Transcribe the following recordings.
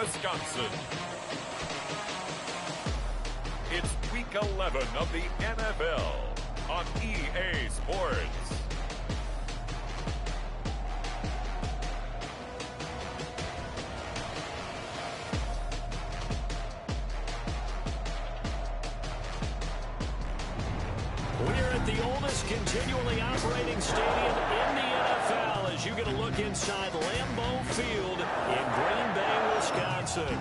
Wisconsin. It's Week 11 of the NFL on EA Sports. We're at the oldest continually operating stadium in the NFL as you get a look inside Lambeau Field in Green Bay, Wisconsin.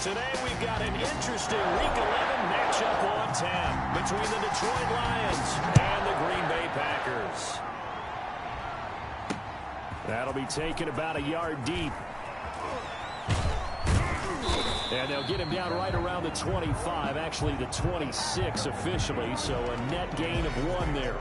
Today we've got an interesting Week 11 matchup on tap between the Detroit Lions and the Green Bay Packers. That'll be taken about a yard deep. And they'll get him down right around the 25, actually the 26 officially, so a net gain of 1 there.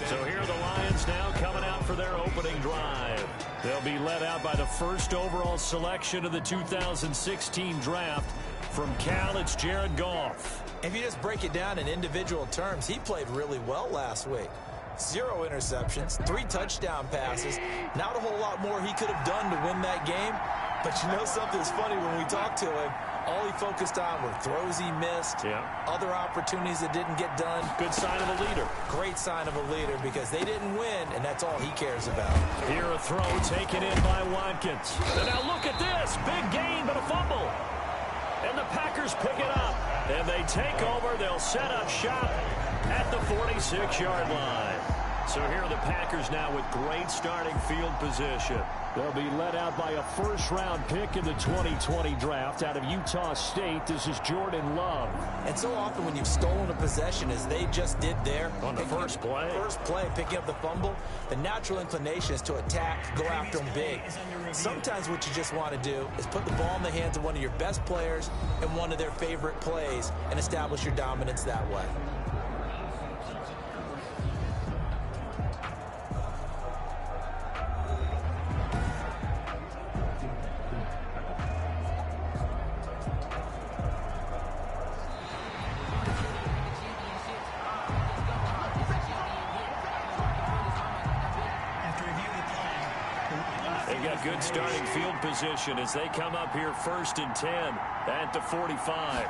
So here are the Lions now coming out for their opening drive. They'll be led out by the first overall selection of the 2016 draft. From Cal, it's Jared Goff. If you just break it down in individual terms, he played really well last week. 0 interceptions, 3 touchdown passes. Not a whole lot more he could have done to win that game. But you know something's funny, when we talked to him, all he focused on were throws he missed, other opportunities that didn't get done. Good sign of a leader. Great sign of a leader because they didn't win, and that's all he cares about. Here a throw taken in by Watkins. And now look at this. Big gain, but a fumble. And the Packers pick it up. And they take over. They'll set up shop at the 46-yard line. So here are the Packers now with great starting field position. They'll be led out by a first-round pick in the 2020 draft out of Utah State. This is Jordan Love. And so often when you've stolen a possession, as they just did there, on the first play, picking up the fumble, the natural inclination is to attack, go after them big. Sometimes what you just want to do is put the ball in the hands of one of your best players in one of their favorite plays and establish your dominance that way. Good starting field position as they come up here 1st and 10 at the 45.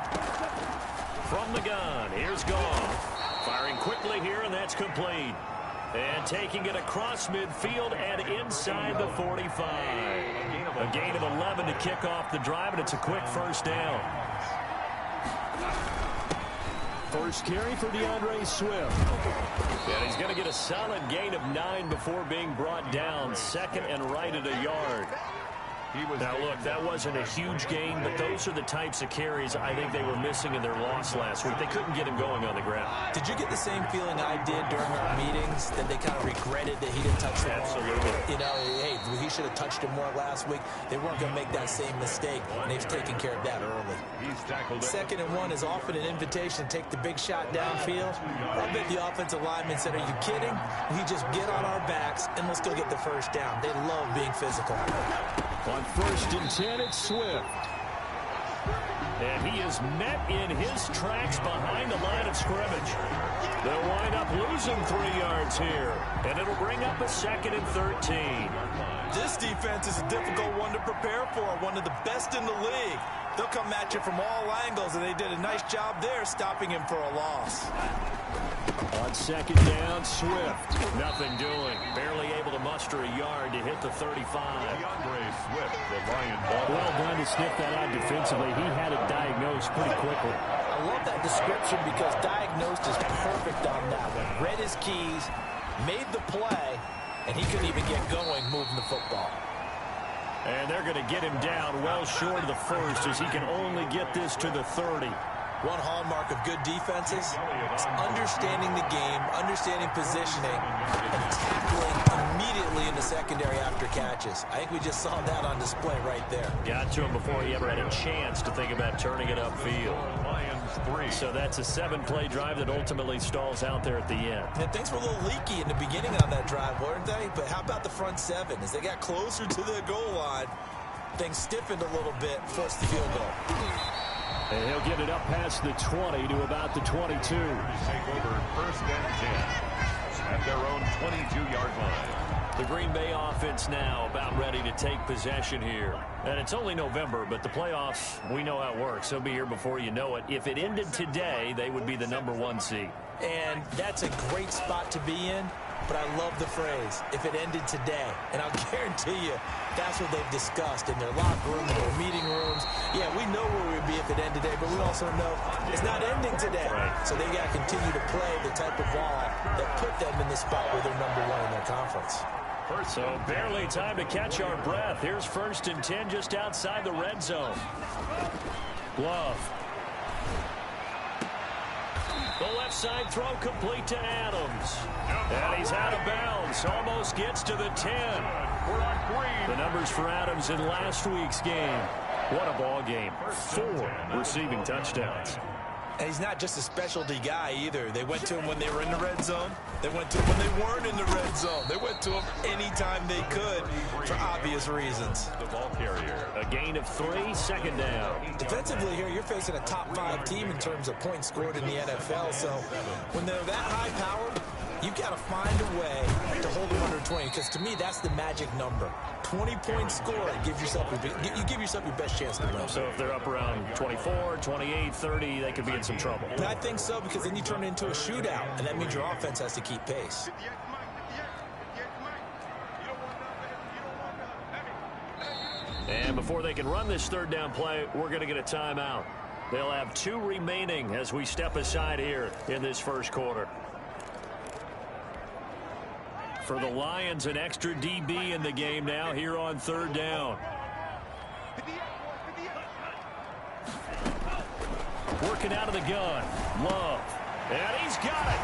From the gun, here's Goff. Firing quickly here, and that's complete. And taking it across midfield and inside the 45. A gain of 11 to kick off the drive, and it's a quick first down. First carry for DeAndre Swift. And he's going to get a solid gain of 9 before being brought down. Second and right at a yard. Now, look, that wasn't a huge gain, but those are the types of carries I think they were missing in their loss last week. They couldn't get him going on the ground. Did you get the same feeling I did during our meetings, that they kind of regretted that he didn't touch the ball? Absolutely. You know, hey, he should have touched him more last week. They weren't going to make that same mistake, and they've taken care of that early. Second and 1 is often an invitation to take the big shot downfield. I bet the offensive lineman said, are you kidding? We just get on our backs, and let's go get the first down. They love being physical. On 1st and 10, it's Swift. And he is met in his tracks behind the line of scrimmage. They'll wind up losing 3 yards here. And it'll bring up a 2nd and 13. This defense is a difficult one to prepare for, one of the best in the league. They'll come at you from all angles, and they did a nice job there stopping him for a loss. On 2nd down, Swift. Nothing doing. Barely able to muster a yard to hit the 35. DeAndre Swift, the Lion. Well done to sniff that out defensively. He had it diagnosed pretty quickly. I love that description because diagnosed is perfect on that one. Read his keys, made the play, and he couldn't even get going moving the football. And they're going to get him down well short of the first as he can only get this to the 30. One hallmark of good defenses is understanding the game, understanding positioning, and tackling immediately in the secondary after catches. I think we just saw that on display right there. Got to him before he ever had a chance to think about turning it upfield. So that's a 7-play drive that ultimately stalls out there at the end. And things were a little leaky in the beginning on that drive, weren't they? But how about the front 7? As they got closer to the goal line, things stiffened a little bit, forced the field goal. And he'll get it up past the 20 to about the 22. Take over 1st and 10 at their own 22-yard line. The Green Bay offense now about ready to take possession here. And it's only November, but the playoffs, we know how it works. They'll be here before you know it. If it ended today, they would be the #1 seed. And that's a great spot to be in, but I love the phrase, if it ended today. And I'll guarantee you, that's what they've discussed in their locker room, in their meeting rooms. Yeah, we know where we would be if it ended today, but we also know it's not ending today. Right. So they got to continue to play the type of ball that put them in the spot where they're #1 in their conference. So barely time to catch our breath. Here's 1st and 10 just outside the red zone. Love. The left side throw complete to Adams. And he's out of bounds. Almost gets to the 10. The numbers for Adams in last week's game. What a ball game. 4 receiving touchdowns. And he's not just a specialty guy either. They went to him when they were in the red zone. They went to him when they weren't in the red zone. They went to him anytime they could for obvious reasons. The ball carrier. A gain of 3, 2nd down. Defensively here, you're facing a top 5 team in terms of points scored in the NFL. So when they're that high-powered, you've got to find a way to hold them under 20. Because to me, that's the magic number. 20 points scored gives yourself you give yourself your best chance to win. So if they're up around 24, 28, 30, they could be in some trouble. And I think so, because then you turn it into a shootout, and that means your offense has to keep pace. And before they can run this 3rd down play, we're going to get a timeout. They'll have 2 remaining as we step aside here in this 1st quarter. For the Lions, an extra DB in the game now here on 3rd down. Working out of the gun. Love. And he's got it.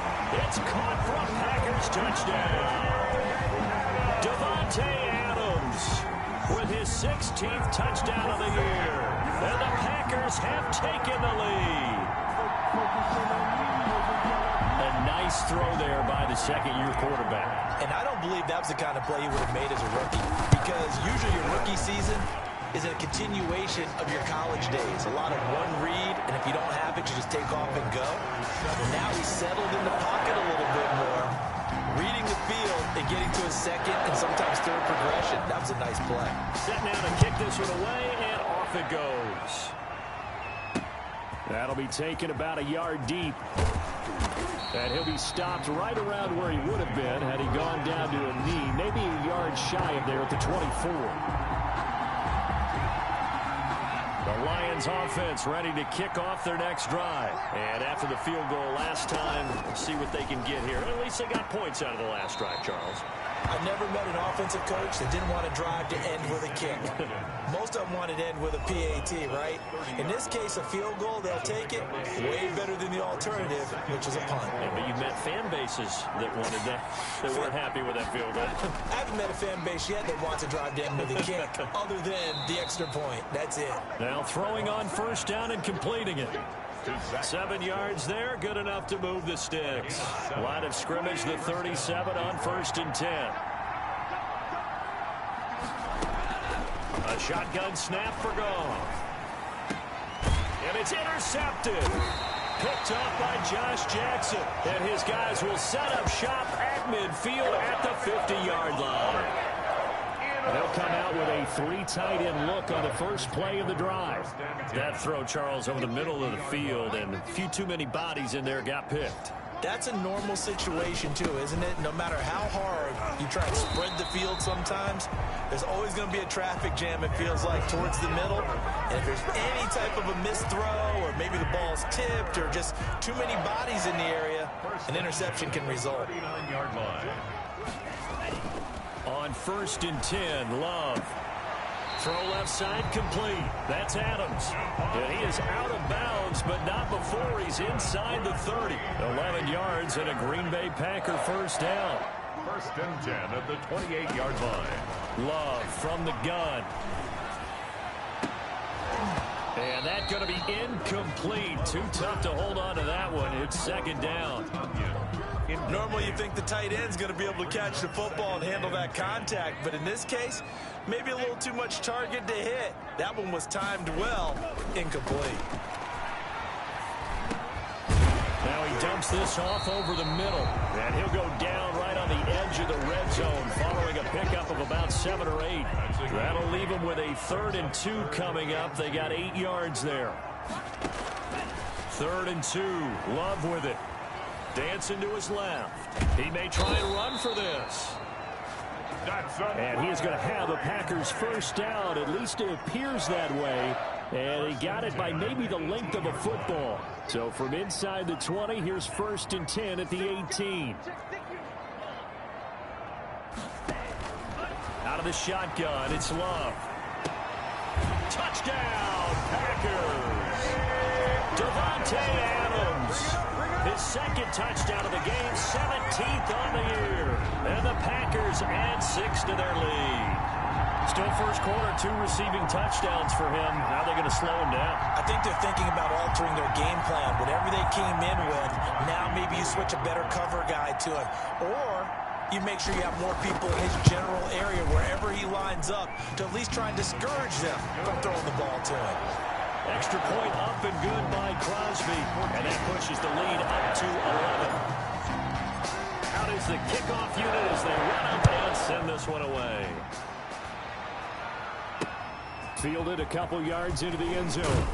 It's caught from Packers touchdown. Davante Adams with his 16th touchdown of the year. And the Packers have taken the lead. A nice throw there by the 2nd-year quarterback. And I don't believe that was the kind of play he would have made as a rookie, because usually your rookie season is a continuation of your college days. A lot of one read, and if you don't have it, you just take off and go. Now he's settled in the pocket a little bit more, reading the field and getting to his 2nd and sometimes 3rd progression. That was a nice play. Setting out to kick this one away, and off it goes. That'll be taken about a yard deep. And he'll be stopped right around where he would have been had he gone down to a knee, maybe a yard shy of there at the 24. The Lions offense ready to kick off their next drive. And after the field goal last time, see what they can get here. At least they got points out of the last drive, Charles. I've never met an offensive coach that didn't want to drive to end with a kick. Most of them wanted to end with a PAT, right? In this case, a field goal, they'll take it. Way better than the alternative, which is a punt. Yeah, but you've met fan bases that wanted that, that weren't happy with that field goal. I haven't met a fan base yet that wants to drive to end with a kick, other than the extra point. That's it. Now throwing on 1st down and completing it. 7 yards there, good enough to move the sticks. Line of scrimmage, the 37 on 1st and 10. A shotgun snap for Goff. And it's intercepted. Picked off by Josh Jackson. And his guys will set up shop at midfield at the 50-yard line. They'll come out with a 3 tight end look on the first play of the drive. That throw, Charles, over the middle of the field, and a few too many bodies in there got picked. That's a normal situation, too, isn't it? No matter how hard you try and spread the field sometimes, there's always going to be a traffic jam, it feels like, towards the middle. And if there's any type of a missed throw, or maybe the ball's tipped, or just too many bodies in the area, an interception can result. 39-yard line. On 1st and 10, Love. Throw left side complete. That's Adams. And he is out of bounds, but not before he's inside the 30. 11 yards and a Green Bay Packer 1st down. 1st and 10 at the 28-yard line. Love from the gun. And that's going to be incomplete. Too tough to hold on to that one. It's 2nd down. Normally you think the tight end's going to be able to catch the football and handle that contact, but in this case, maybe a little too much target to hit. That one was timed well, incomplete. Now he dumps this off over the middle, and he'll go down right on the edge of the red zone following a pickup of about 7 or 8. That'll leave them with a 3rd and 2 coming up. They got 8 yards there. 3rd and 2. Love with it. Dancing to his left. He may try and run for this. And he is going to have the Packers first down. At least it appears that way. And he got it by maybe the length of a football. So from inside the 20, here's 1st and 10 at the 18. Out of the shotgun, it's Love. Touchdown, Packers. Devontae Adams. His 2nd touchdown of the game, 17th on the year. And the Packers add 6 to their lead. Still first quarter, 2 receiving touchdowns for him. How are they going to slow him down? I think they're thinking about altering their game plan. Whatever they came in with, now maybe you switch a better cover guy to him. Or you make sure you have more people in his general area, wherever he lines up, to at least try and discourage them from throwing the ball to him. Extra point up and good by Crosby. And that pushes the lead up to 11. Out is the kickoff unit as they run up and send this one away. Fielded a couple yards into the end zone.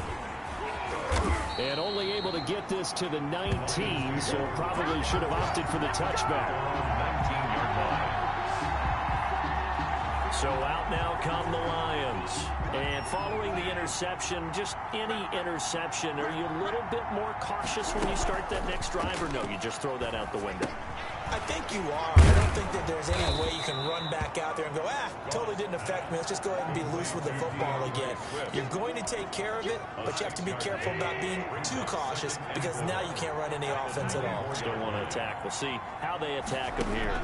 And only able to get this to the 19, so probably should have opted for the touchback. So out now come the Lions. And following the interception, just any interception, are you a little bit more cautious when you start that next drive, or no, you just throw that out the window? I think you are. I don't think that there's any way you can run back out there and go, totally didn't affect me. Let's just go ahead and be loose with the football again. You're going to take care of it, but you have to be careful about being too cautious because now you can't run any offense at all. Still want to attack. We'll see how they attack him here.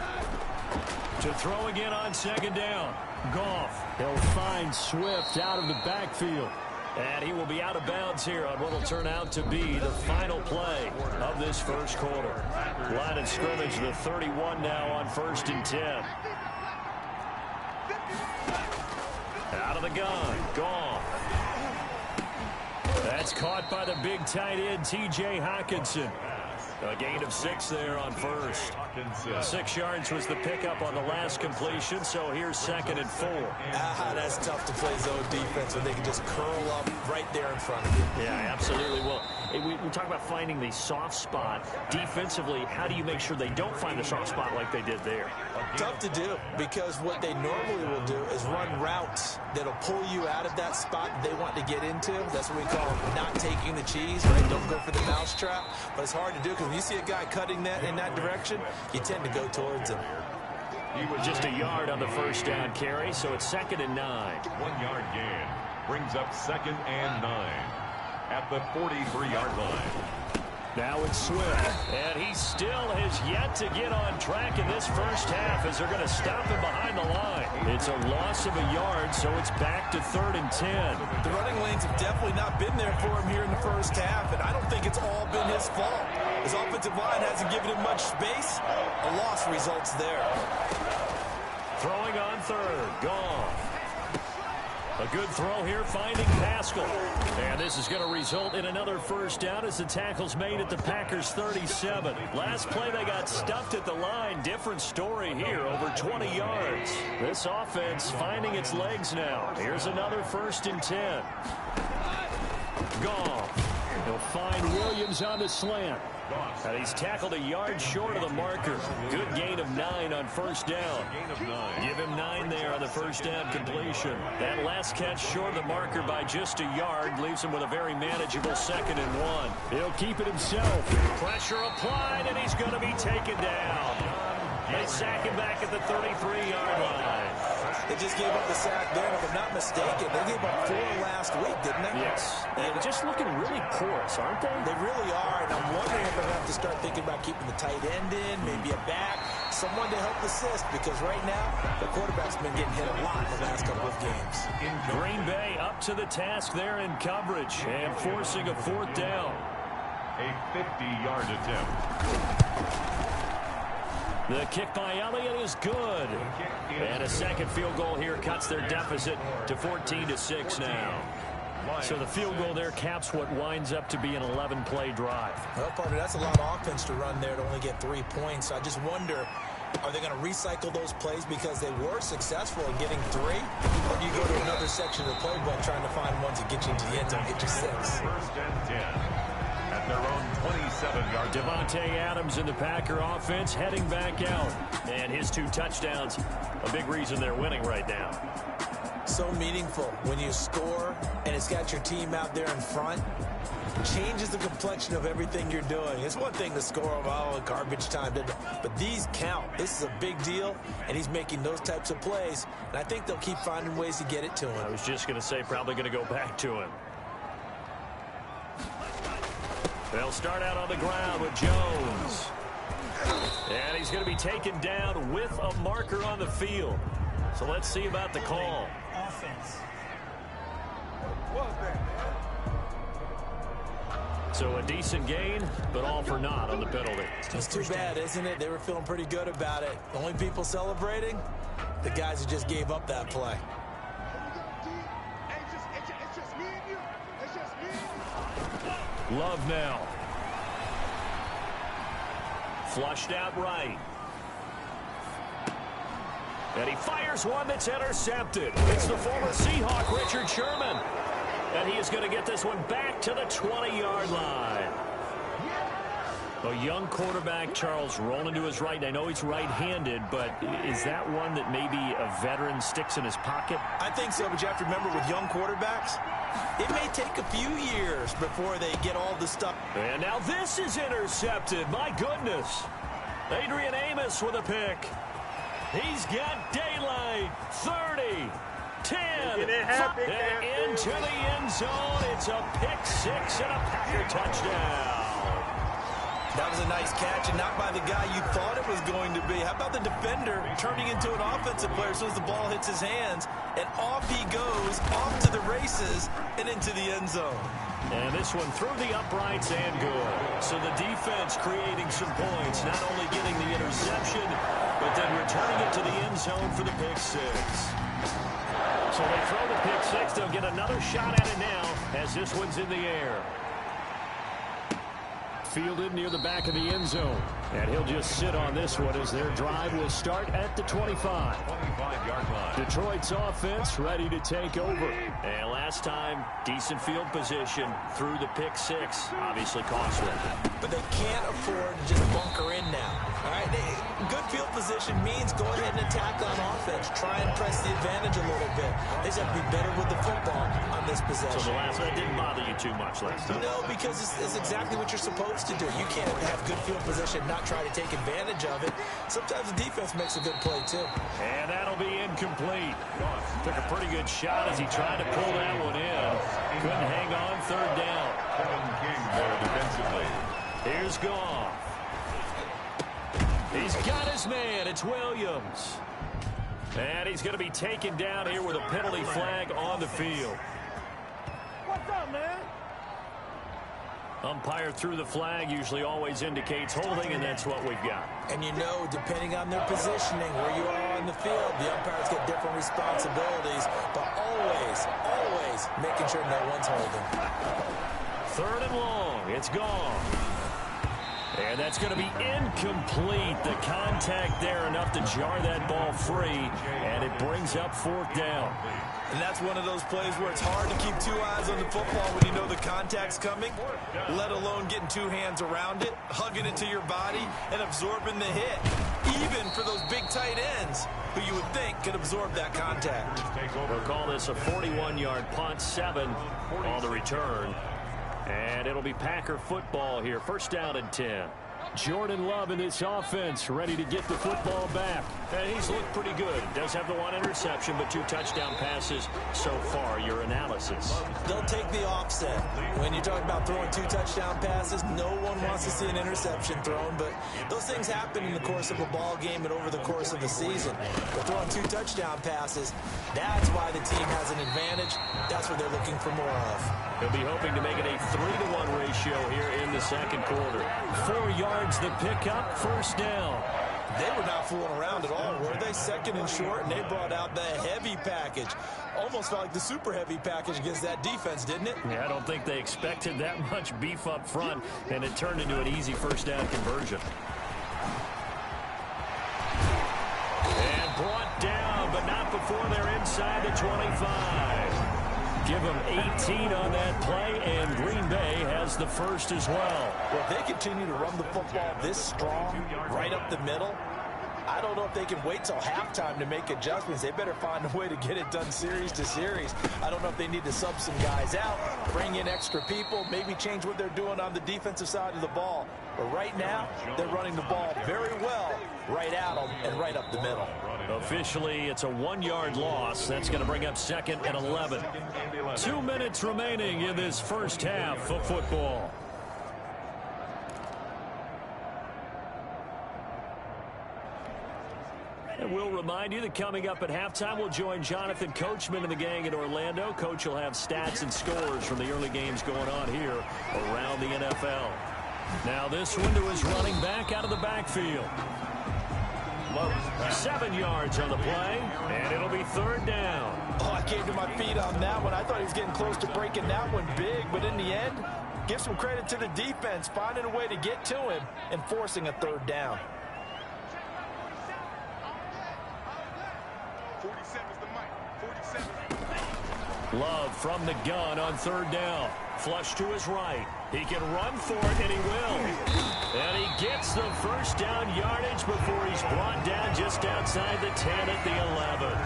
To throw again on 2nd down. Goff. He'll find Swift out of the backfield. And he will be out of bounds here on what will turn out to be the final play of this first quarter. Line of scrimmage, the 31 now on 1st and 10. Out of the gun. Gone. That's caught by the big tight end, T.J. Hockenson. A gain of 6 there on first. 6 yards was the pickup on the last completion, so here's 2nd and 4. That's tough to play zone defense when they can just curl up right there in front of you. Yeah, absolutely. Well, we talk about finding the soft spot. Defensively, how do you make sure they don't find the soft spot like they did there? Tough to do, because what they normally will do is run routes that'll pull you out of that spot they want to get into. That's what we call not taking the cheese, right? Don't go for the mousetrap. But it's hard to do because when you see a guy cutting that in that direction, you tend to go towards him. He was just a yard on the first down carry, so it's 2nd and 9. 1-yard gain brings up 2nd and 9 at the 43-yard line. Now it's Swift, and he still has yet to get on track in this first half as they're going to stop him behind the line. It's a loss of a yard, so it's back to 3rd and 10. The running lanes have definitely not been there for him here in the first half, and I don't think it's all been his fault. His offensive line hasn't given him much space. A loss results there. Throwing on 3rd, gone. A good throw here, finding Pascal. And this is going to result in another first down as the tackle's made at the Packers' 37. Last play, they got stuffed at the line. Different story here, over 20 yards. This offense finding its legs now. Here's another 1st and 10. Gone. He'll find Williams on the slant. And he's tackled a yard short of the marker. Good gain of 9 on first down. Give him 9 there on the first down completion. That last catch short of the marker by just a yard leaves him with a very manageable 2nd and 1. He'll keep it himself. Pressure applied, and he's going to be taken down. They sack him back at the 33-yard line. They just gave up the sack there, and if I'm not mistaken, they gave up 4 last week, didn't they? Yes. And just looking really porous, aren't they? They really are, and I'm wondering if they're going to have to start thinking about keeping the tight end in, maybe a back, someone to help assist, because right now, the quarterback's been getting hit a lot in the last couple of games. Green Bay up to the task there in coverage and forcing a 4th down. A 50-yard attempt. The kick by Elliott is good. And a second field goal here cuts their deficit to 14-6 now. So the field goal there caps what winds up to be an 11-play drive. Well, partner, that's a lot of offense to run there to only get 3 points. I just wonder Are they going to recycle those plays because they were successful in getting 3? Or do you go to another section of the playbook trying to find ones that get you into the end zone, get you 6? First and 10 at their own 27-yard. Devontae Adams in the Packer offense heading back out. And his 2 touchdowns, a big reason they're winning right now. So meaningful when you score and it's got your team out there in front. Changes the complexion of everything you're doing. It's one thing to score garbage time, but these count. This is a big deal, and he's making those types of plays, and I think they'll keep finding ways to get it to him. I was just going to say probably going to go back to him. They'll start out on the ground with Jones. And he's going to be taken down with a marker on the field. So let's see about the call. Offense. So a decent gain, but all for naught on the penalty. It's too bad, isn't it? They were feeling pretty good about it. The only people celebrating, the guys who just gave up that play. Love now. Flushed out right. And he fires one that's intercepted. It's the former Seahawk, Richard Sherman. And he is going to get this one back to the 20-yard line. A young quarterback, Charles, rolling to his right. I know he's right-handed, but is that one that maybe a veteran sticks in his pocket? I think so, but you have to remember with young quarterbacks, it may take a few years before they get all the stuff. And now this is intercepted. My goodness. Adrian Amos with a pick. He's got daylight. 30, 10, and into the end zone. It's a pick 6 and a Packer touchdown. That was a nice catch, and not by the guy you thought it was going to be. How about the defender turning into an offensive player as soon as the ball hits his hands, and off he goes, off to the races, and into the end zone. And this one through the uprights and good. So the defense creating some points, not only getting the interception, but then returning it to the end zone for the pick 6. So they throw the pick 6. They'll get another shot at it now as this one's in the air. Fielded near the back of the end zone. And he'll just sit on this one as their drive will start at the 25. 25-yard line. Detroit's offense ready to take over. And last time, decent field position through the pick 6. Obviously costly. But they can't afford to just bunker in now. All right, good field position means go ahead and attack on offense. Try and press the advantage a little bit. They just have to be better with the football on this possession. So the last one didn't bother you too much last time? No, because it's exactly what you're supposed to do. You can't have good field position and not try to take advantage of it. Sometimes the defense makes a good play, too. And that'll be incomplete. Took a pretty good shot as he tried to pull that one in. Couldn't hang on, 3rd down. Kevin King there defensively. Here's Goff. He's got his man. It's Williams. And he's going to be taken down here with a penalty flag on the field. What's up, man? Umpire through the flag usually always indicates holding, and that's what we've got. And you know, depending on their positioning, where you are on the field, the umpires get different responsibilities, but always making sure no one's holding. 3rd and long. It's gone. And that's going to be incomplete. The contact there enough to jar that ball free, and it brings up 4th down. And that's one of those plays where it's hard to keep 2 eyes on the football when you know the contact's coming, let alone getting 2 hands around it, hugging it to your body, and absorbing the hit, even for those big tight ends who you would think could absorb that contact. We'll call this a 41-yard punt, 7 on the return. And it'll be Packer football here. 1st down and 10. Jordan Love in this offense ready to get the football back. And he's looked pretty good. Does have the 1 interception, but 2 touchdown passes so far. Your analysis. They'll take the offset. When you're talking about throwing 2 touchdown passes, no one wants to see an interception thrown, but those things happen in the course of a ball game and over the course of a season. But throwing 2 touchdown passes, that's why the team has an advantage. That's what they're looking for more of. He'll be hoping to make it a 3-to-1 ratio here in the 2nd quarter. 4 yards the pickup, 1st down. They were not fooling around at all, were they? 2nd and short, and they brought out the heavy package. Almost felt like the super heavy package against that defense, didn't it? Yeah, I don't think they expected that much beef up front, and it turned into an easy 1st down conversion. inside the 25. Give them 18 on that play, and Green Bay has the first as well. Well, if they continue to run the football this strong, right up the middle, I don't know if they can wait till halftime to make adjustments. They better find a way to get it done series to series. I don't know if they need to sub some guys out, bring in extra people, maybe change what they're doing on the defensive side of the ball. But right now, they're running the ball very well right at them and right up the middle. Officially, it's a 1-yard loss. That's going to bring up 2nd and 11. 2 minutes remaining in this first half of football. And we'll remind you that coming up at halftime, we'll join Jonathan Coachman and the gang in Orlando. Coach will have stats and scores from the early games going on here around the NFL. Now this window is running back out of the backfield. 7 yards on the play, and it'll be 3rd down. Oh, I came to my feet on that one. I thought he was getting close to breaking that one big, but in the end, give some credit to the defense, finding a way to get to him and forcing a 3rd down. 47's the mic. 47. Love from the gun on 3rd down. Flush to his right. He can run for it, and he will. And he gets the first down yardage before he's brought down just outside the 10 at the 11.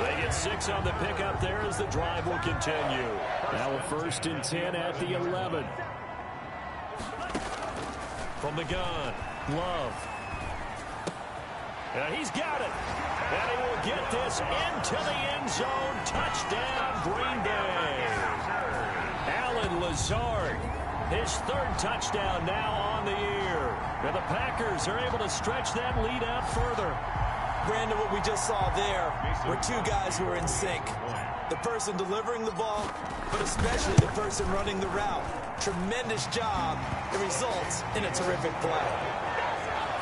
They get 6 on the pickup there as the drive will continue. Now a 1st and 10 at the 11. From the gun, Love. And he's got it. And he will get this into the end zone. Touchdown, Green Bay. Alan Lazard, his 3rd touchdown now on the year. And the Packers are able to stretch that lead out further. Brandon, what we just saw there were 2 guys who are in sync. The person delivering the ball, but especially the person running the route. Tremendous job. It results in a terrific play.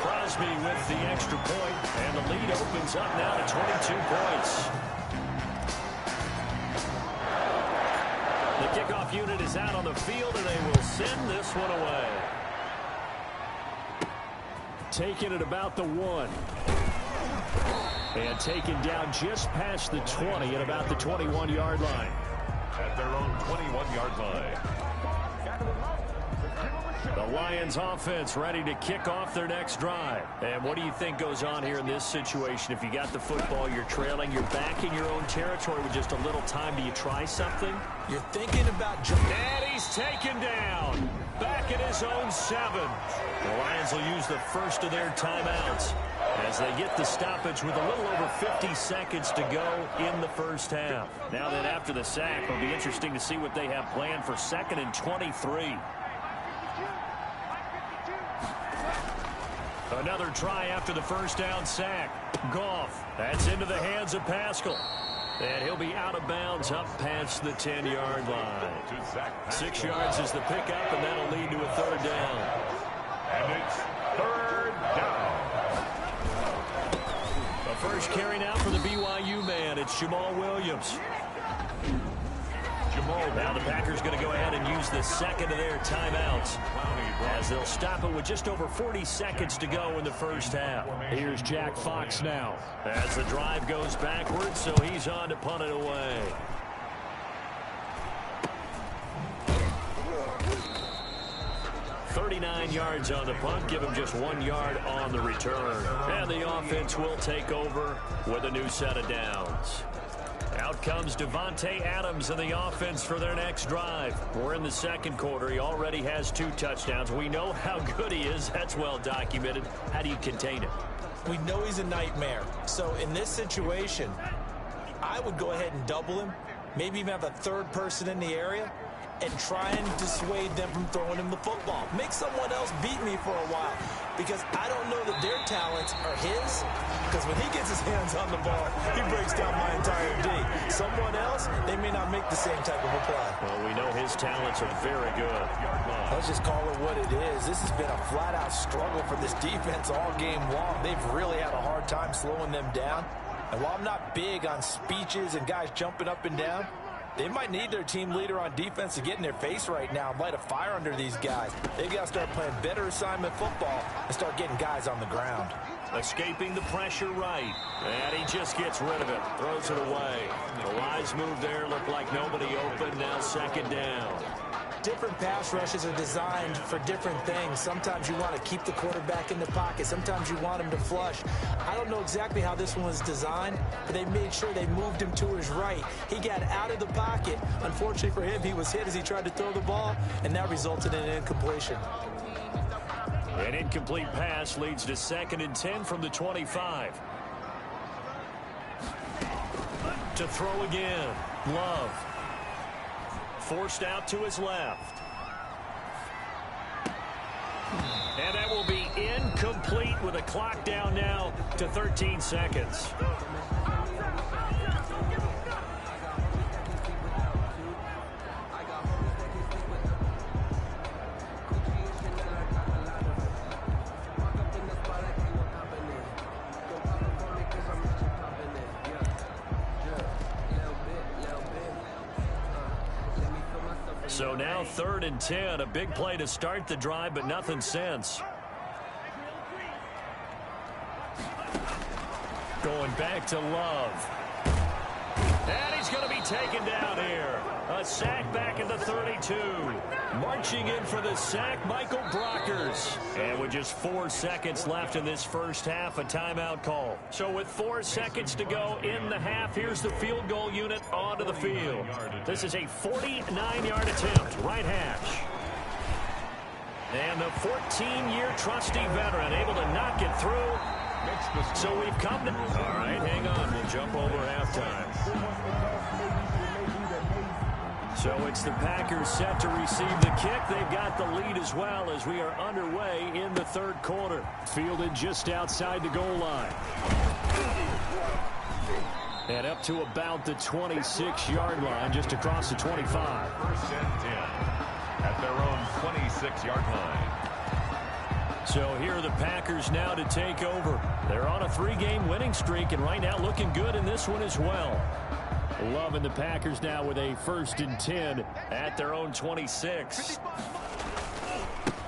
Crosby with the extra point, and the lead opens up now to 22 points. The kickoff unit is out on the field, and they will send this one away. Taking it about the 1. And taken down just past the 20 at about the 21-yard line. At their own 21-yard line. The Lions offense ready to kick off their next drive. And what do you think goes on here in this situation? If you got the football, you're trailing, you're back in your own territory with just a little time. Do you try something? You're thinking about... And he's taken down. Back at his own 7. The Lions will use the first of their timeouts as they get the stoppage with a little over 50 seconds to go in the first half. Now then, after the sack, it'll be interesting to see what they have planned for 2nd and 23. Another try after the first down sack. Goff, that's into the hands of Pascal. And he'll be out of bounds up past the 10-yard line. 6 yards is the pickup, and that'll lead to a 3rd down. And it's 3rd down. The first carry now for the BYU man. It's Jamal Williams. Now the Packers going to go ahead and use the 2nd of their timeouts as they'll stop it with just over 40 seconds to go in the first half. Here's Jack Fox now as the drive goes backwards, so he's on to punt it away. "39 yards on the punt, give him just 1 yard on the return. And the offense will take over with a new set of downs. Out comes Devontae Adams in the offense for their next drive. We're in the 2nd quarter. He already has 2 touchdowns. We know how good he is. That's well documented. How do you contain him? We know he's a nightmare. So in this situation, I would go ahead and double him. Maybe even have a 3rd person in the area and try and dissuade them from throwing him the football. Make someone else beat me for a while, because I don't know that their talents are his, because when he gets his hands on the ball, he breaks down my entire D. Someone else, they may not make the same type of a play. Well, we know his talents are very good. Let's just call it what it is. This has been a flat-out struggle for this defense all game long. They've really had a hard time slowing them down. And while I'm not big on speeches and guys jumping up and down, They might need their team leader on defense to get in their face right now and light a fire under these guys. They've got to start playing better assignment football and start getting guys on the ground. Escaping the pressure right. And he just gets rid of it. Throws it away. The wise move there. Looked like nobody open. Now second down. Different pass rushes are designed for different things. Sometimes you want to keep the quarterback in the pocket. Sometimes you want him to flush. I don't know exactly how this one was designed, but they made sure they moved him to his right. He got out of the pocket. Unfortunately for him, he was hit as he tried to throw the ball, and that resulted in an incompletion. An incomplete pass leads to 2nd and 10 from the 25. To throw again. Love. Forced out to his left. And that will be incomplete with a clock down now to 13 seconds. So now 3rd and 10, a big play to start the drive, but nothing since. Going back to Love. And he's going to be taken down here. A sack back at the 32. Marching in for the sack, Michael Brockers. And with just 4 seconds left in this first half, a timeout call. So with 4 seconds to go in the half, here's the field goal unit onto the field. This is a 49-yard attempt, right hash. And the 14-year trusty veteran able to knock it through. So we've come to... All right, hang on. We'll jump over halftime. So it's the Packers set to receive the kick. They've got the lead as well as we are underway in the 3rd quarter. Fielded just outside the goal line. And up to about the 26-yard line, just across the 25. 1st and 10 at their own 26-yard line. So here are the Packers now to take over. They're on a 3-game winning streak, and right now looking good in this one as well. Love and the Packers now with a 1st and 10 at their own 26.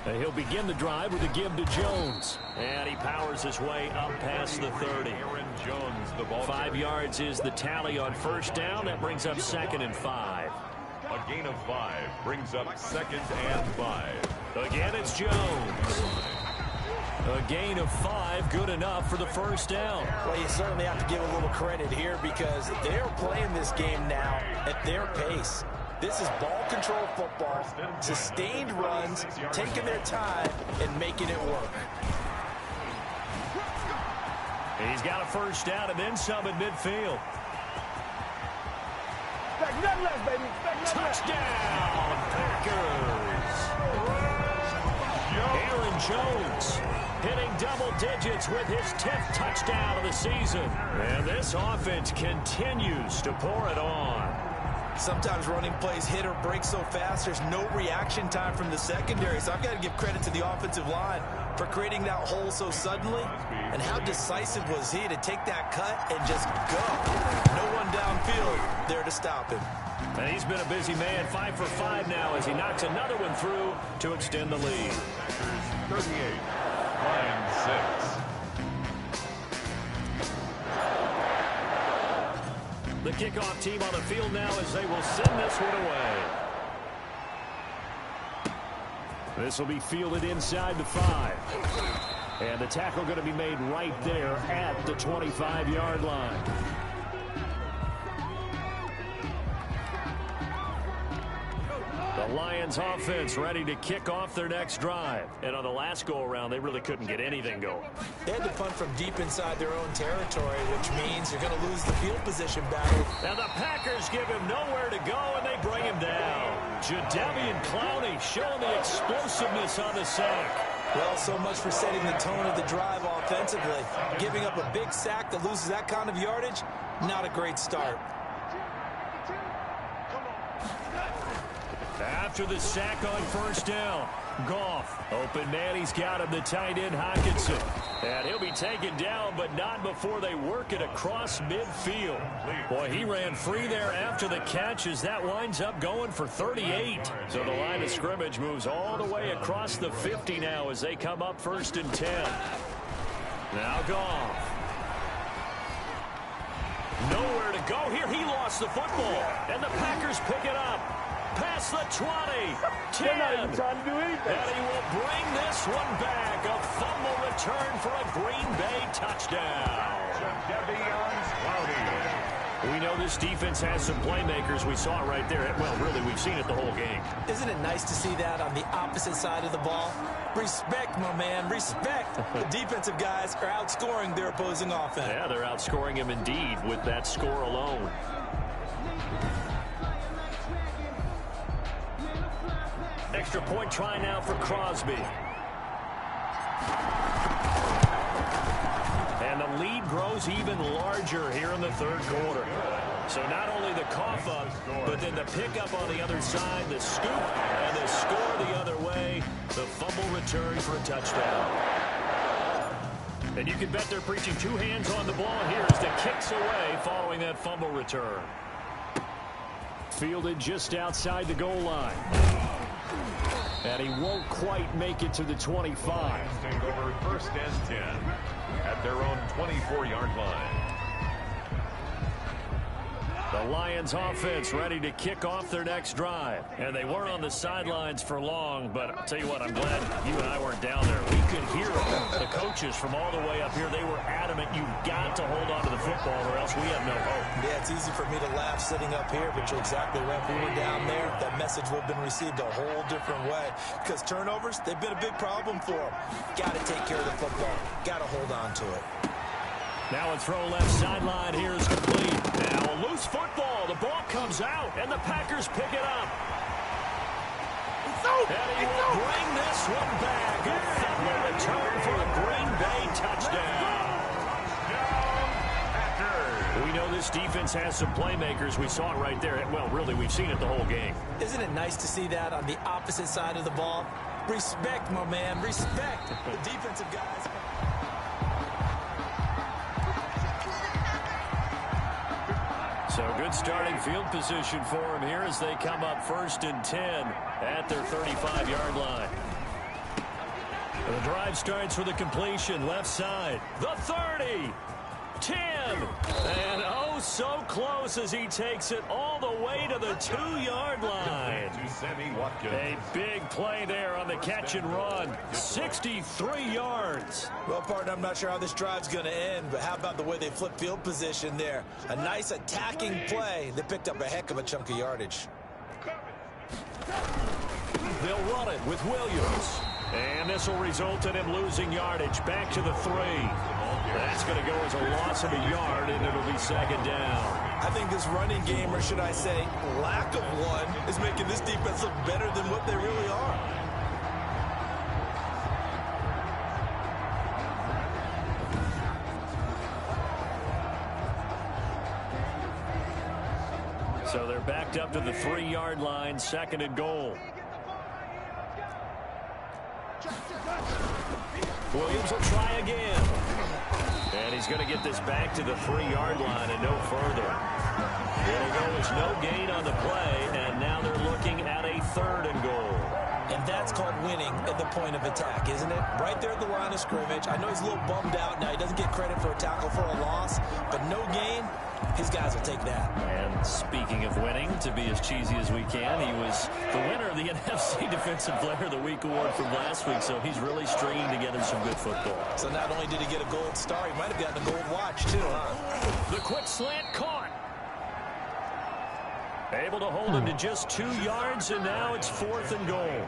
And he'll begin the drive with a give to Jones. And he powers his way up past the 30. Aaron Jones, the ball 5 yards is the tally on 1st down. That brings up 2nd and 5. A gain of 5 brings up 2nd and 5. Again, it's Jones. A gain of 5, good enough for the 1st down. Well, you certainly have to give a little credit here because they're playing this game now at their pace. This is ball control football, sustained runs, taking their time, and making it work. He's got a 1st down and then some at midfield. Touchdown, Packers! Aaron Jones hitting double digits with his 10th touchdown of the season. And this offense continues to pour it on. Sometimes running plays hit or break so fast, there's no reaction time from the secondary. So I've got to give credit to the offensive line for creating that hole so suddenly. And how decisive was he to take that cut and just go? No one downfield there to stop him. And he's been a busy man, 5 for 5 now as he knocks another one through to extend the lead. 38, Lions 6. The kickoff team on the field now as they will send this one away. This will be fielded inside the 5. And the tackle going to be made right there at the 25-yard line. The Lions offense ready to kick off their next drive. And on the last go-around, they really couldn't get anything going. They had to punt from deep inside their own territory, which means you're going to lose the field position battle. And the Packers give him nowhere to go, and they bring him down. Jadeveon Clowney showing the explosiveness on the sack. Well, so much for setting the tone of the drive offensively. Giving up a big sack that loses that kind of yardage, not a great start. After the sack on 1st down, Goff, open man, he's got him, the tight end Hockenson. And he'll be taken down, but not before they work it across midfield. Boy, he ran free there after the catch as that winds up going for 38. So the line of scrimmage moves all the way across the 50 now as they come up 1st and 10. Now Goff. Nowhere to go here. He lost the football. And the Packers pick it up. Past the 20. 10. They're not even trying to do anything. And he will bring this one back. A fumble return for a Green Bay touchdown. We know this defense has some playmakers. We saw it right there. Well, really, we've seen it the whole game. Isn't it nice to see that on the opposite side of the ball? Respect, my man, respect. The defensive guys are outscoring their opposing offense. Yeah, they're outscoring him indeed with that score alone. Extra point try now for Crosby. And the lead grows even larger here in the 3rd quarter. So not only the cough up, but then the pickup on the other side, the scoop, and the score the other way. The fumble return for a touchdown. And you can bet they're preaching 2 hands on the ball here as the kicks away following that fumble return. Fielded just outside the goal line. And he won't quite make it to the 25. Take over 1st and 10 at their own 24-yard line. The Lions offense ready to kick off their next drive. And they weren't on the sidelines for long, but I'll tell you what, I'm glad you and I weren't down there. We could hear the coaches from all the way up here. They were adamant, you've got to hold on to the football or else we have no hope. Yeah, it's easy for me to laugh sitting up here, but you're exactly right. If we were down there, that message would have been received a whole different way. Because turnovers, they've been a big problem for them. Got to take care of the football. Got to hold on to it. Now a throw left sideline here is complete. Now a loose football. The ball comes out, and the Packers pick it up. And he will bring this one back. A fumble return for a Green Bay touchdown. We know this defense has some playmakers. We saw it right there. Well, really, we've seen it the whole game. Isn't it nice to see that on the opposite side of the ball? Respect, my man, respect. The defensive guys. So good starting field position for him here as they come up 1st and 10 at their 35-yard line. The drive starts with a completion left side. The 30. 10. And oh, so close as he takes it all the way to the 2-yard line. A big play there on the catch and run. 63 yards. Well, partner, I'm not sure how this drive's going to end, but how about the way they flip field position there? A nice attacking play. They picked up a heck of a chunk of yardage. They'll run it with Williams. And this will result in him losing yardage back to the 3. That's going to go as a loss of a yard, and it'll be 2nd down. I think this running game, or should I say lack of one, is making this defense look better than what they really are. So they're backed up to the 3-yard line, 2nd and goal. Williams will try again. And he's going to get this back to the 3-yard line and no further. It'll go as no gain on the play, and now they're looking at a 3rd and goal. And that's called winning at the point of attack, isn't it? Right there at the line of scrimmage. I know he's a little bummed out now. He doesn't get credit for a tackle for a loss, but no gain, his guys will take that. And speaking of winning, to be as cheesy as we can, he was the winner of the NFC Defensive Player of the Week award from last week, so he's really stringing together some good football. So not only did he get a gold star, he might have gotten a gold watch too, huh? The quick slant caught. Able to hold him to just 2 yards, and now it's 4th and goal.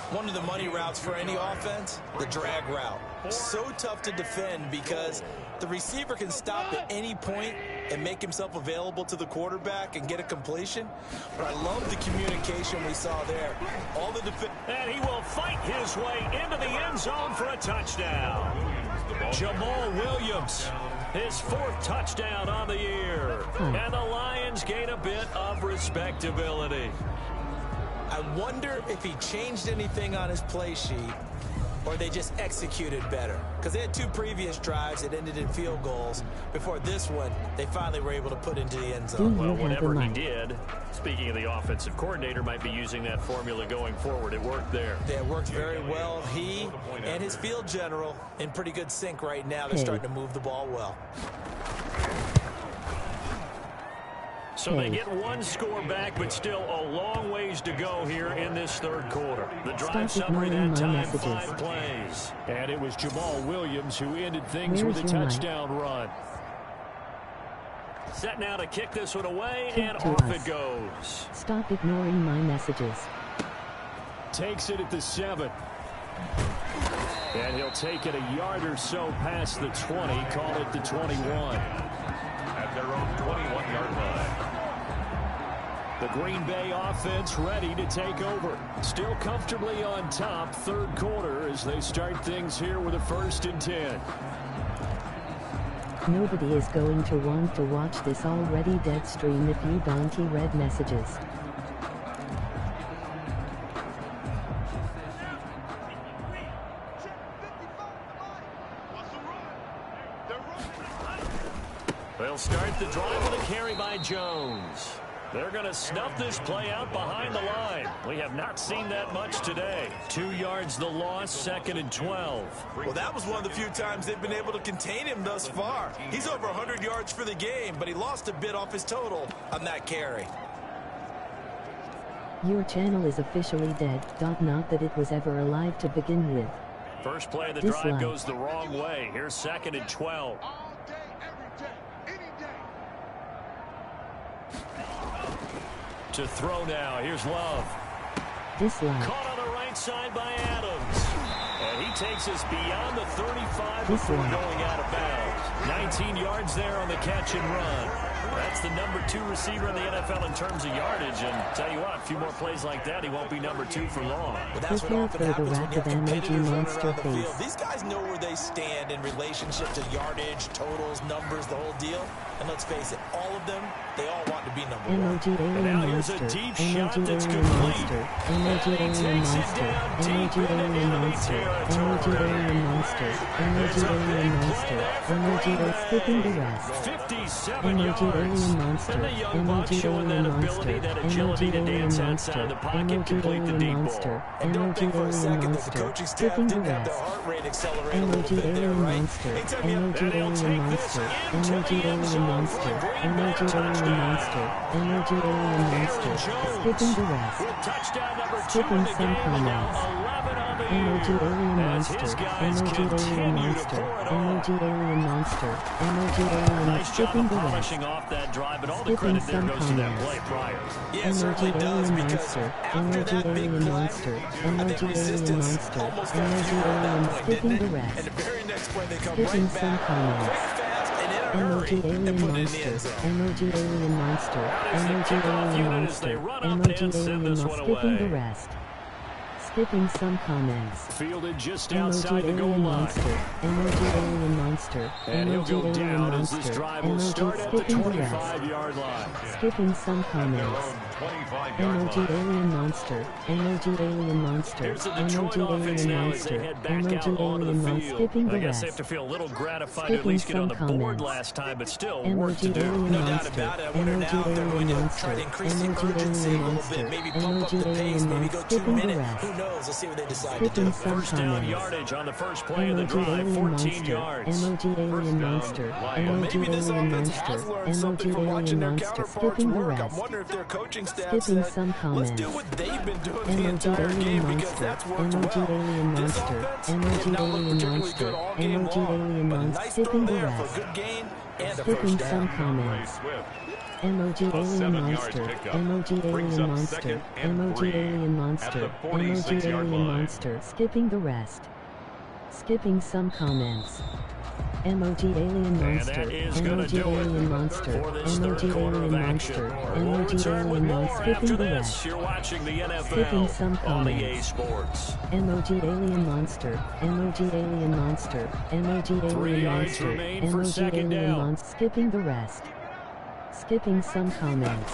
One of the money routes for any offense, the drag route. So tough to defend because the receiver can stop at any point and make himself available to the quarterback and get a completion. But I love the communication we saw there. All the and he will fight his way into the end zone for a touchdown. Jamal Williams, his 4th touchdown on the year. And the Lions gain a bit of respectability. I wonder if he changed anything on his play sheet or they just executed better. Because they had 2 previous drives that ended in field goals. Before this one, they finally were able to put into the end zone. Well, whatever he did, speaking of the offensive coordinator, might be using that formula going forward. It worked there. Yeah, it worked very well. He and his field general in pretty good sync right now. They're starting to move the ball well. So they get 1 score back, but still a long ways to go here in this 3rd quarter. The drive summary that time, 5 plays. And it was Jamal Williams who ended things with a touchdown run. Set now to kick this one away, and off it goes. Stop ignoring my messages. Takes it at the 7. And he'll take it a yard or so past the 20, call it the 21. At their own 21-yard line. The Green Bay offense ready to take over. Still comfortably on top, 3rd quarter as they start things here with a 1st and 10. Nobody is going to want to watch this already dead stream if you don't read messages. They'll start the drive with a carry by Jones. They're going to snuff this play out behind the line. We have not seen that much today. 2 yards the loss, 2nd and 12. Well, that was one of the few times they've been able to contain him thus far. He's over 100 yards for the game, but he lost a bit off his total on that carry. Your channel is officially dead. Not that it was ever alive to begin with. First play of the drive goes the wrong way. Here's 2nd and 12. All day, every day, any day. To throw now. Here's Love. Dislike. Caught on the right side by Adams. And he takes us beyond the 35 before going out of bounds. 19 yards there on the catch and run. That's the number 2 receiver in the NFL in terms of yardage. And tell you what, a few more plays like that, he won't be number 2 for long. But that's what often happens when you have competitive runners on the field. These guys know where they stand in relationship to yardage, totals, numbers, the whole deal. And let's face it, all of them, they all want to be number 1. And now here's a deep shot that's complete. And he takes it down deep into enemy territory. Skipping the rest. 57 yards. And the young buck showing that ability, that agility to dance outside of the pocket, complete the deep ball. And don't think for a second that the coaching staff didn't have their heart rate accelerate a little bit there, right? Anytime you have he'll take this into the end zone for a Green Bay touchdown. Skipping the rest. With touchdown number 2 Skipping in the some game, comments. now 11 on the Emoji year. alien As monster. his guys Emoji alien continue to monster. pour it on. Emoji alien monster. Emoji alien Nice job skipping of the rest. polishing off that drive, but all the Skipping credit there some goes to that comments. play prior. Yeah, it certainly Emoji does, alien because monster. after Emoji that big alien play, monster. I think Emoji alien resistance monster. almost got Emoji fueled at that alien point, skipping didn't the it? rest. And the very next play, they come Skipping right some back, comments. quick, fast, and in a hurry, Emoji alien and put it in the monster. end zone. Emoji alien monster. Out is the Emoji kickoff alien unit as they monster. run up Emoji and send alien this monster. one Skipping the away. rest. Skipping some comments. Fielded just Emoji outside the goal alien line. monster. Emoji alien monster. And he'll Emoji go alien down as this monster. drive will Emoji start at the skipping the rest. 25-yard line. Skipping some Their comments. own 25-yard Emoji line. alien monster. Emoji alien monster. Here's the Detroit Emoji offense alien now as they monster. head back out Emoji onto alien the monster. field. Skipping I the guess they have rest. to feel a little gratified to at Skipping least get on the some board comments. last time, but still work to Emoji do. alien No doubt monster. about it. I wonder now if Emoji they're going alien to try monster. to increase the Emoji urgency a alien little monster. bit, maybe pump up Emoji the pace, alien maybe monster. go 2 Skipping the minutes. rest. Who knows? Let's see what they decide to Skipping do. some First down comments. yardage on the first play of the Emoji drive, alien 14 monster. yards. Emoji alien monster. Emoji Maybe this alien offense monster. has learned something Emoji from watching alien their monster. counterparts Skipping the work. I rest. wonder if their coaching staff Skipping said, some let's comments. do what they've been doing the Emoji entire alien game because monster. that's worked Emoji well. alien This monster. offense Emoji did not look alien particularly monster. good all game Emoji long, alien but a monster. nice throw Skipping the there for a rest. good gain and a Skipping first some down. comments. Swift. Emoji A alien 7-yard monster. pickup. Emoji Brings alien up monster. second and Emoji 3 alien at monster. the Emoji 46-yard alien line. monster. Skipping the rest. Skipping some comments. Emoji alien And monster. that is going to Emoji do alien it monster. for this third Emoji quarter of alien action. monster. We'll Emoji return with alien more monster. after Skipping the this. rest. You're watching the Skipping some NFL on EA comments. Sports. Emoji alien monster. Emoji alien monster. Emoji 3 alien yards monster. remain for Emoji second alien down. monster. Skipping the rest. Skipping some comments.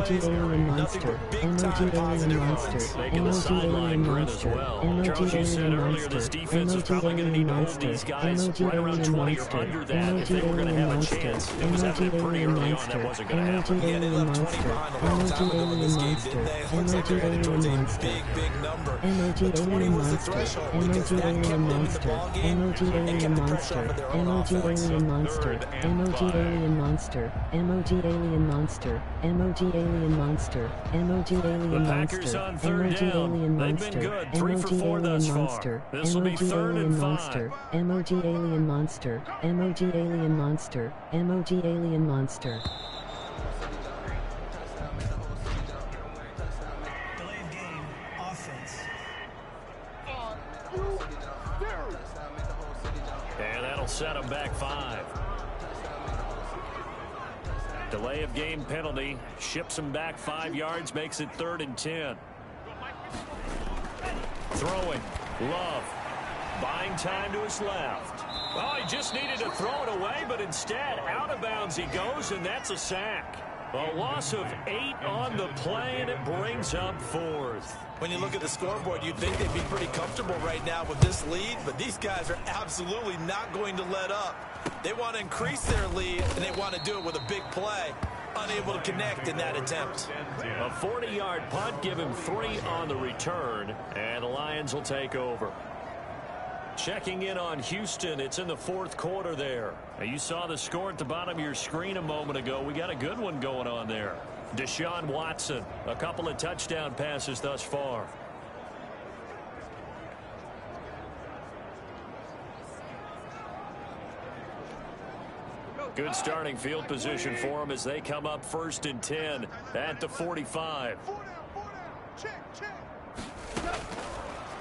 Emoji alien nothing monster. but big-time Emoji positive alien moments. monster. Making the Emoji sideline alien grin as monster. well. Emoji Charles, you said alien earlier this monster. defense is probably going to need to hold these guys Emoji right around alien 20 or monster. under that if they were going to have a chance. It was evident pretty early on that wasn't going to happen. Yeah, they left 20 behind a long time ago in this game, didn't they? It looks like they're headed towards a big number. But 20 was the threshold because that kept them in the ball game and kept the pressure off of their own offense. alien monster. third and MOG 5. alien monster. MOG alien monster. MOG alien monster. MOG alien The Packers monster. on third MOG down. alien They've monster. been good, 3 for 4 MOG thus alien far. monster. This will be MOG third alien and 5. monster. MOG alien monster. MOG alien monster. MOG alien monster. Delayed game. Offense. And that'll set them back 5. Delay of game penalty. Ships them back 5 yards. Makes it 3rd and 10. Throwing. Love. Buying time to his left. Oh, he just needed to throw it away, but instead, out of bounds he goes, and that's a sack. A loss of 8 on the play, and it brings up 4th. When you look at the scoreboard, you'd think they'd be pretty comfortable right now with this lead, but these guys are absolutely not going to let up. They want to increase their lead, and they want to do it with a big play. Unable to connect in that attempt. A 40-yard punt, give him 3 on the return, and the Lions will take over. Checking in on Houston, it's in the 4th quarter there. Now, you saw the score at the bottom of your screen a moment ago. We got a good one going on there. Deshaun Watson, a couple of touchdown passes thus far. Good starting field position for them as they come up 1st and 10 at the 45.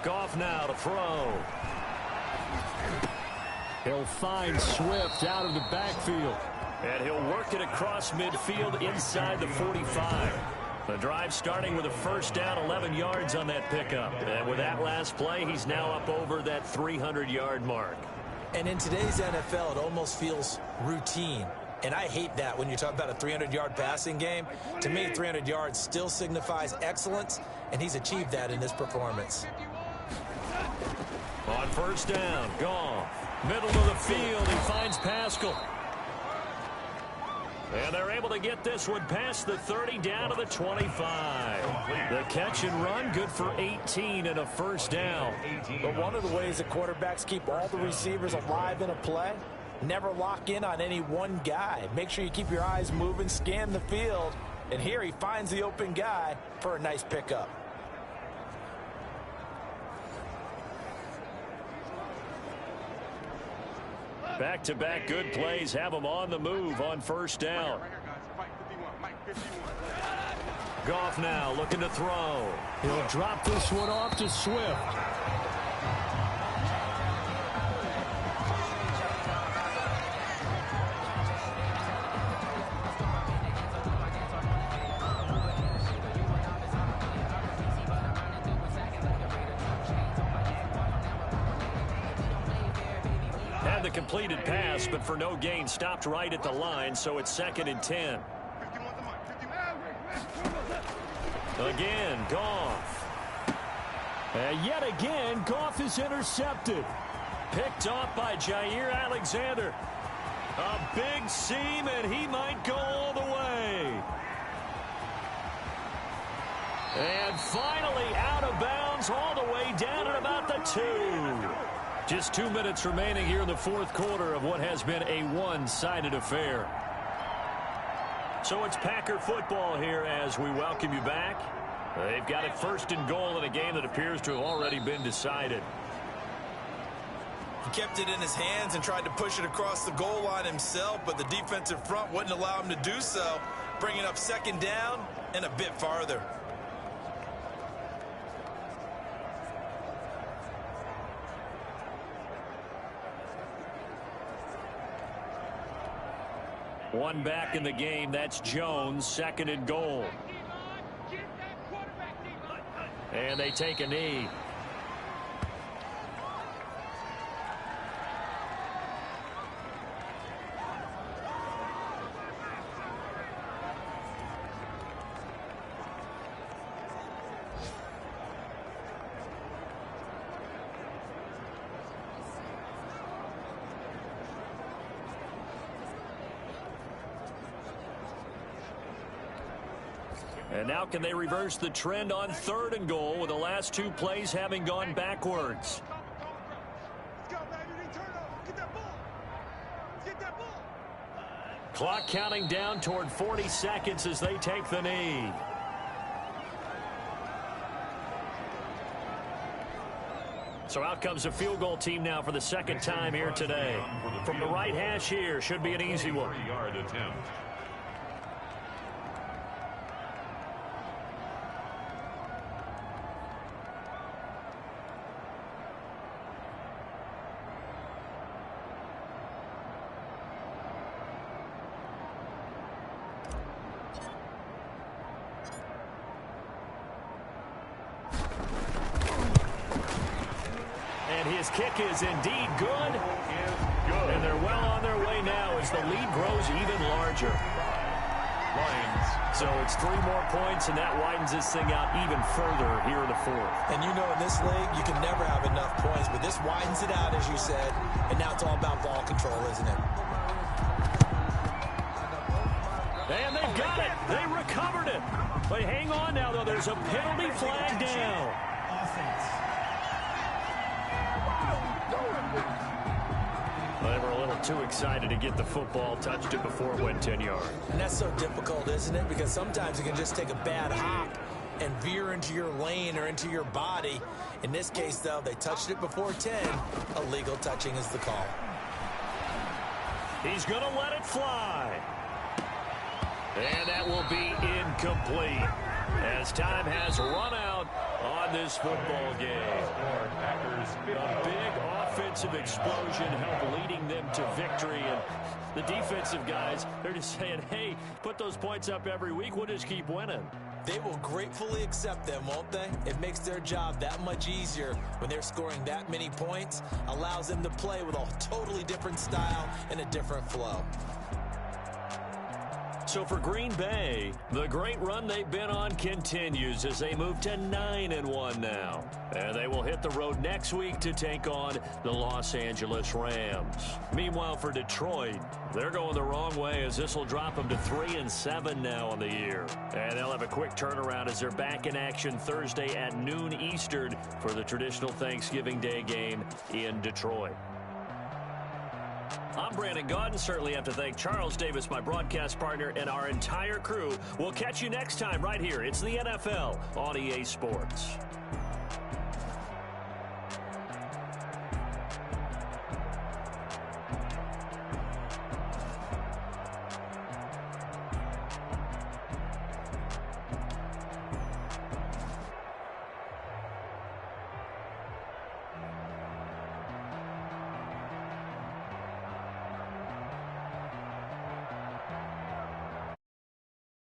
Goff now to throw. He'll find Swift out of the backfield. And he'll work it across midfield inside the 45. The drive starting with a first down, 11 yards on that pickup. And with that last play, he's now up over that 300-yard mark. And in today's NFL, it almost feels routine. And I hate that when you talk about a 300-yard passing game. To me, 300 yards still signifies excellence, and he's achieved that in this performance. On first down, Goff. Middle of the field, he finds Pascal. And they're able to get this one past the 30 down to the 25. The catch and run, good for 18 and a first down. But one of the ways that quarterbacks keep all the receivers alive in a play, never lock in on any one guy. Make sure you keep your eyes moving, scan the field. And here he finds the open guy for a nice pickup. Back-to-back good plays have him on the move on first down. Goff now looking to throw. He'll drop this one off to Swift. Had the completed pass, but for no gain, stopped right at the line, so it's 2nd and 10. Again, Goff. And yet again, Goff is intercepted. Picked off by Jair Alexander. A big seam, and he might go all the way. And finally out of bounds all the way down at about the 2. Just 2 minutes remaining here in the 4th quarter of what has been a one-sided affair. So it's Packer football here as we welcome you back. They've got it 1st and goal in a game that appears to have already been decided. He kept it in his hands and tried to push it across the goal line himself, but the defensive front wouldn't allow him to do so, bringing up 2nd down and a bit farther. One back in the game, that's Jones, 2nd and goal. And they take a knee. And now can they reverse the trend on 3rd and goal with the last 2 plays having gone backwards? Let's go, baby. Turn over. Get that ball. Get that Clock counting down toward 40 seconds as they take the knee. So out comes a field goal team now for the second time here today. From the right hash here, should be an easy one. 3-yard attempt. His kick is indeed good. And they're well on their way now as the lead grows even larger. So it's 3 more points, and that widens this thing out even further here in the fourth. And you know, in this league, you can never have enough points, but this widens it out, as you said, and now it's all about ball control, isn't it? And they've got it. They recovered it. But hang on now, though. There's a penalty flag down. Offense. Well, they were a little too excited to get the football, touched it before it went 10 yards. And that's so difficult, isn't it? Because sometimes you can just take a bad hop and veer into your lane or into your body. In this case, though, they touched it before 10. Illegal touching is the call. He's going to let it fly. And that will be incomplete as time has run out on this football game. A big offensive explosion helped leading them to victory. And the defensive guys, they're just saying, hey, put those points up every week. We'll just keep winning. They will gratefully accept them, won't they? It makes their job that much easier when they're scoring that many points. Allows them to play with a totally different style and a different flow. So for Green Bay, the great run they've been on continues as they move to 9-1 now. And they will hit the road next week to take on the Los Angeles Rams. Meanwhile, for Detroit, they're going the wrong way as this will drop them to 3-7 now on the year. And they'll have a quick turnaround as they're back in action Thursday at noon Eastern for the traditional Thanksgiving Day game in Detroit. I'm Brandon Gaudin. Certainly have to thank Charles Davis, my broadcast partner, and our entire crew. We'll catch you next time right here. It's the NFL on EA Sports.